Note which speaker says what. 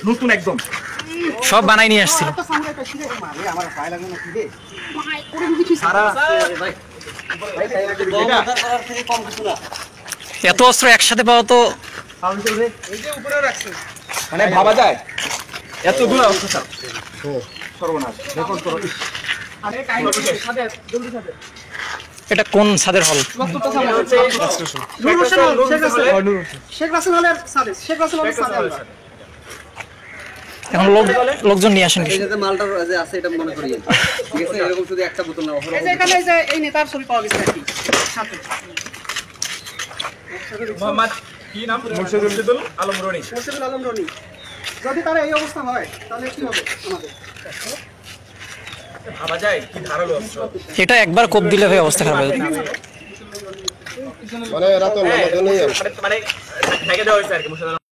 Speaker 1: নতুন একদম
Speaker 2: সব বানাই নিয়ে আসছিল। এত অস্ত্র একসাথে পাওয়া তো
Speaker 1: মানে ভাবা যায় এতগুলো অস্ত্র স্যার। সর্বনাশ দেখুন তো।
Speaker 2: এটা কোন ছাদের হল? এখন লোকজন নিয়ে আসেন কিছু।
Speaker 3: মালটা আছে এটা মনে করি ঠিক আছে, এরকম শুধু একটা বোতল না,
Speaker 4: এখানে এই যে এই নেতার ছবি পাওয়া গেছে আর কি সাথে।
Speaker 1: মোহাম্মদ কি নাম? মুর্শিদুল আলম রনি।
Speaker 4: মুর্শিদুল আলম রনি। যদি তারা এই অবস্থা হয় তাহলে কি হবে আমাদের?
Speaker 1: ভাবা যায় কি ধারালো অস্ত্র।
Speaker 2: এটা একবার কোপ দিলে ভাই অবস্থা খারাপ হয়ে যাবে।
Speaker 1: মানে রাত মানে ঢেকে দেওয়া হয়েছে আর কি।